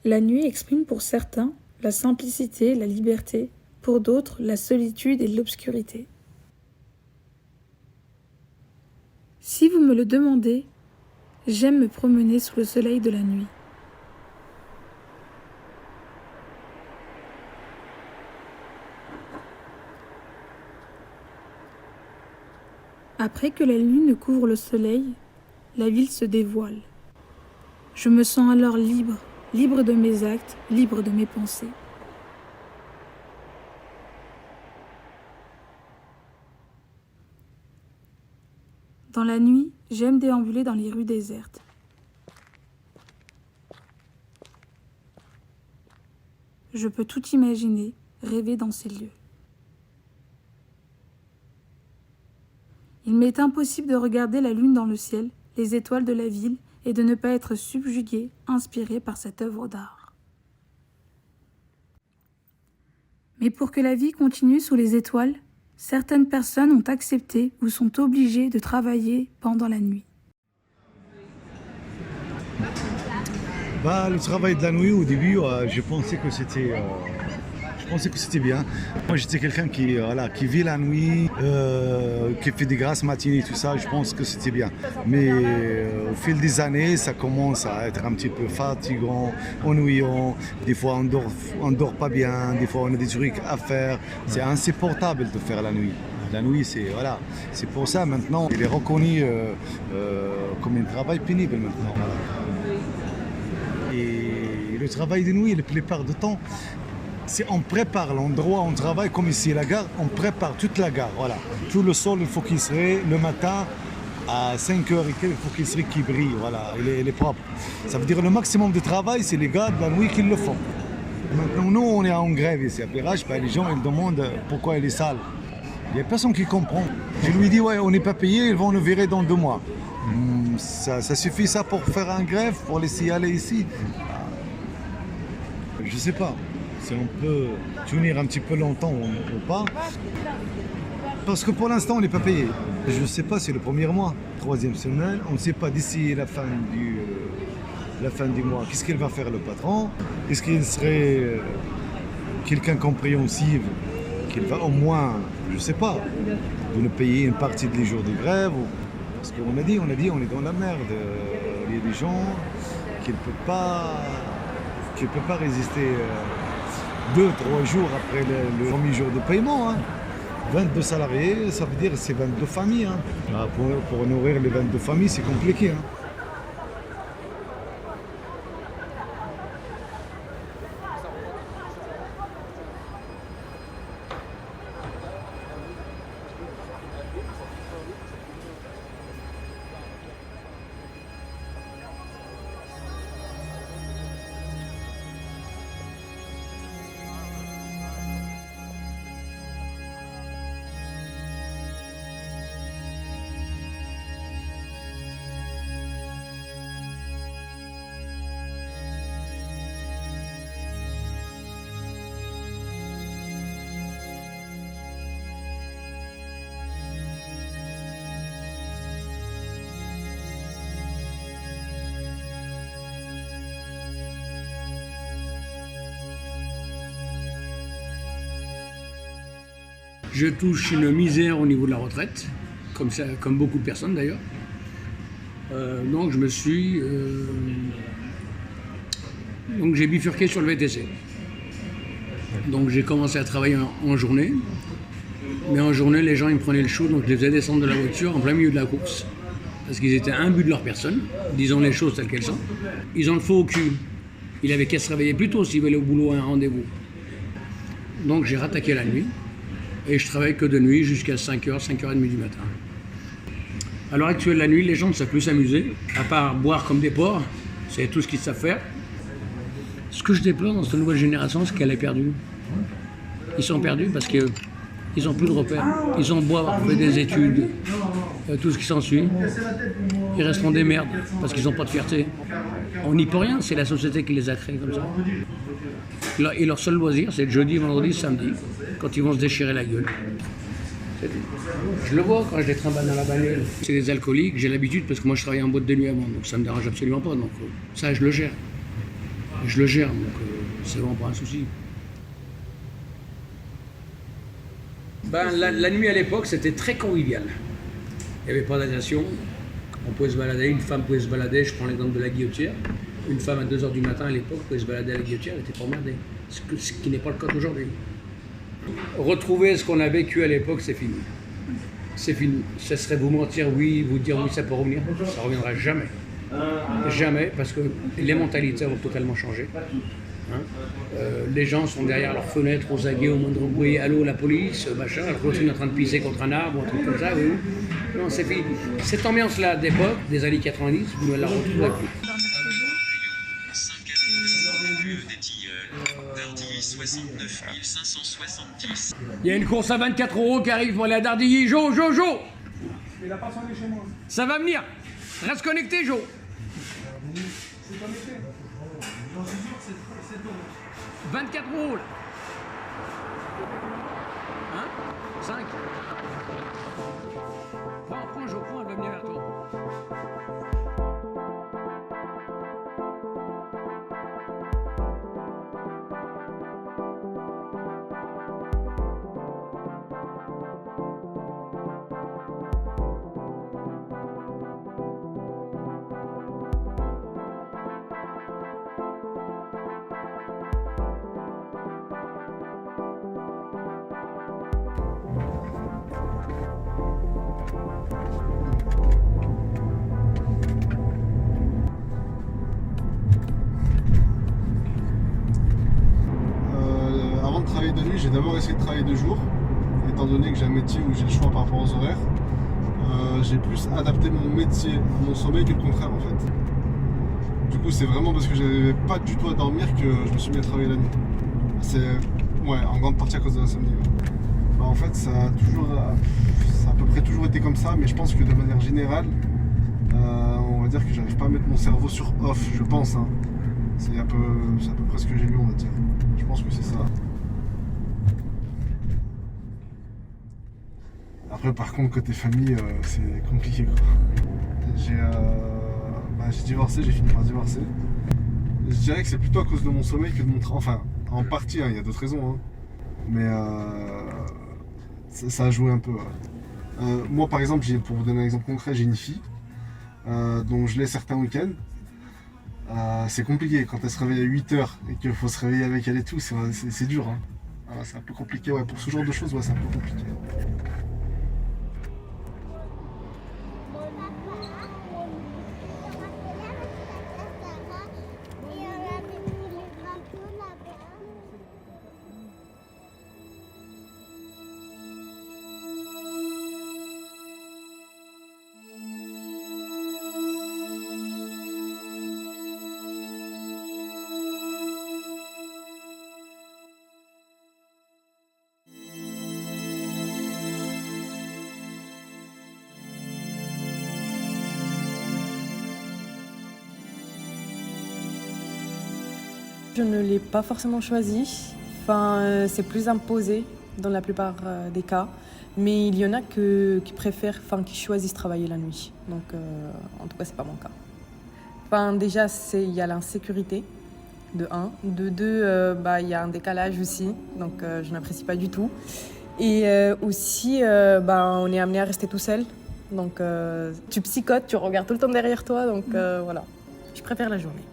La nuit exprime pour certains la simplicité, la liberté, pour d'autres la solitude et l'obscurité. Si vous me le demandez, j'aime me promener sous le soleil de la nuit. Après que la lune couvre le soleil, la ville se dévoile. Je me sens alors libre, libre de mes actes, libre de mes pensées. Dans la nuit, j'aime déambuler dans les rues désertes. Je peux tout imaginer, rêver dans ces lieux. Il m'est impossible de regarder la lune dans le ciel, les étoiles de la ville, et de ne pas être subjugué, inspiré par cette œuvre d'art. Mais pour que la vie continue sous les étoiles, certaines personnes ont accepté ou sont obligées de travailler pendant la nuit. Le travail de la nuit, au début, je pensais que c'était bien. Moi, j'étais quelqu'un qui vit la nuit, qui fait des grasses matinées, tout ça. Je pense que c'était bien. Mais au fil des années, ça commence à être un petit peu fatigant, ennuyant. Des fois, on dort pas bien. Des fois, on a des trucs à faire. C'est insupportable de faire la nuit. La nuit, c'est pour ça maintenant, il est reconnu comme un travail pénible maintenant. Voilà. Et le travail de nuit, la plupart du temps, on prépare l'endroit où on travaille, comme ici la gare, on prépare toute la gare. Voilà. Tout le sol, il faut qu'il serait le matin à 5h et quelques, il faut qu'il serait qui brille. Voilà, il est propre. Ça veut dire le maximum de travail, c'est les gars de la nuit qui le font. Maintenant, nous, on est en grève ici à Perrache, les gens ils demandent pourquoi il est sale. Il n'y a personne qui comprend. Je lui dis, ouais, on n'est pas payé, ils vont nous virer dans 2 mois. Ça suffit ça pour faire un grève, pour laisser aller ici. Je sais pas si on peut tenir un petit peu longtemps ou pas. Parce que pour l'instant, on n'est pas payé. Je ne sais pas, c'est le premier mois, 3e semaine. On ne sait pas d'ici la fin du mois. Qu'est-ce qu'il va faire le patron? Est-ce qu'il serait quelqu'un compréhensif qu'il va au moins, je ne sais pas, de nous payer une partie des jours de grève? Parce qu'on a dit, on est dans la merde. Il y a des gens qui ne peuvent pas résister 2-3 jours après le premier jour de paiement. 22 salariés, ça veut dire que c'est 22 familles. Pour nourrir les 22 familles, c'est compliqué. Je touche une misère au niveau de la retraite, comme beaucoup de personnes d'ailleurs. Donc j'ai bifurqué sur le VTC. Donc j'ai commencé à travailler en journée. Mais en journée, les gens ils me prenaient le chou, donc je les faisais descendre de la voiture en plein milieu de la course. Parce qu'ils étaient imbus de leur personne, disons les choses telles qu'elles sont. Ils ont le faux au cul. Il avait qu'à se réveiller plus tôt s'il voulait au boulot à un rendez-vous. Donc j'ai rattaqué la nuit. Et je travaille que de nuit jusqu'à 5h, 5h30 du matin. À l'heure actuelle, la nuit, les gens ne savent plus s'amuser, à part boire comme des porcs, c'est tout ce qu'ils savent faire. Ce que je déplore dans cette nouvelle génération, c'est qu'elle est perdue. Ils sont perdus parce qu'ils n'ont plus de repères. Ils ont beau avoir fait des études, tout ce qui s'ensuit. Ils resteront des merdes parce qu'ils n'ont pas de fierté. On n'y peut rien, c'est la société qui les a créés comme ça. Et leur seul loisir, c'est le jeudi, vendredi, samedi, quand ils vont se déchirer la gueule. Je le vois quand je les trimballe dans la bagnole. C'est des alcooliques, j'ai l'habitude parce que moi je travaillais en boîte de nuit avant, donc ça ne me dérange absolument pas. Donc ça, je le gère. Je le gère, donc c'est vraiment pas un souci. La nuit à l'époque, c'était très convivial. Il n'y avait pas d'agression. On pouvait se balader, une femme pouvait se balader, je prends l'exemple de la Guillotière. Une femme à 2h du matin à l'époque pouvait se balader à la Guillotière, elle était pas emmerdée. Ce qui n'est pas le cas aujourd'hui. Retrouver ce qu'on a vécu à l'époque, c'est fini. C'est fini. Ce serait vous mentir, oui, vous dire oui, ça peut revenir. Ça ne reviendra jamais. Jamais, parce que les mentalités vont totalement changer. Les gens sont derrière leurs fenêtres, aux aguets, au moindre bruit. Allô, la police, machin, alors que l'autre est en train de pisser contre un arbre, un truc comme ça. Oui. Non, c'est fini. Cette ambiance-là d'époque, des années 90, vous ne la retrouverez plus. Il y a une course à 24 € qui arrive, moi, la Dardilly. Jo. Il a pas sonné chez moi. Ça va venir. Reste connecté, Jo. C'est connecté. 24 € là. Hein 5. Prends, Jo, elle va venir vers toi. Avant de travailler de nuit, j'ai d'abord essayé de travailler de jour, étant donné que j'ai un métier où j'ai le choix par rapport aux horaires. J'ai plus adapté mon métier à mon sommeil que le contraire en fait. Du coup, c'est vraiment parce que je n'arrivais pas du tout à dormir que je me suis mis à travailler la nuit. C'est en grande partie à cause de l'insomnie. Ouais. En fait, ça a à peu près toujours été comme ça, mais je pense que de manière générale, on va dire que j'arrive pas à mettre mon cerveau sur off, je pense. Hein. C'est à peu près ce que j'ai lu, on va dire. Je pense que c'est ça. Après, par contre, côté famille, c'est compliqué, quoi. J'ai divorcé, j'ai fini par divorcer. Je dirais que c'est plutôt à cause de mon sommeil que de mon travail. Enfin, en partie, hein, il y a d'autres raisons. Hein. Mais ça a joué un peu. Moi, par exemple, pour vous donner un exemple concret, j'ai une fille dont je laisse certains week-ends. C'est compliqué quand elle se réveille à 8h et qu'il faut se réveiller avec elle et tout, c'est dur. Hein. C'est un peu compliqué, ouais. Pour ce genre de choses, ouais, c'est un peu compliqué. Je ne l'ai pas forcément choisi, c'est plus imposé dans la plupart des cas, mais il y en a qui préfèrent, qui choisissent travailler la nuit, donc en tout cas c'est pas mon cas. Déjà il y a l'insécurité, de 1, de 2, il y a un décalage aussi, donc je n'apprécie pas du tout, et aussi on est amené à rester tout seul, donc tu psychotes, tu regardes tout le temps derrière toi, donc voilà, je préfère la journée.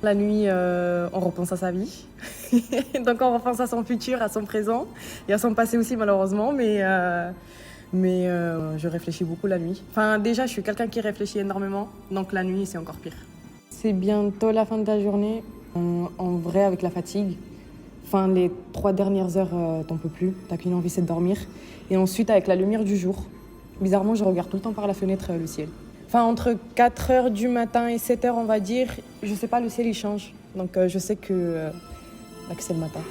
La nuit, on repense à sa vie, donc on repense à son futur, à son présent et à son passé aussi malheureusement, mais je réfléchis beaucoup la nuit. Déjà, je suis quelqu'un qui réfléchit énormément, donc la nuit, c'est encore pire. C'est bientôt la fin de la journée, en vrai avec la fatigue. Les 3 dernières heures, t'en peux plus, t'as qu'une envie, c'est de dormir. Et ensuite, avec la lumière du jour, bizarrement, je regarde tout le temps par la fenêtre le ciel. Entre 4h du matin et 7h, on va dire, je sais pas, le ciel il change. Donc je sais que c'est le matin.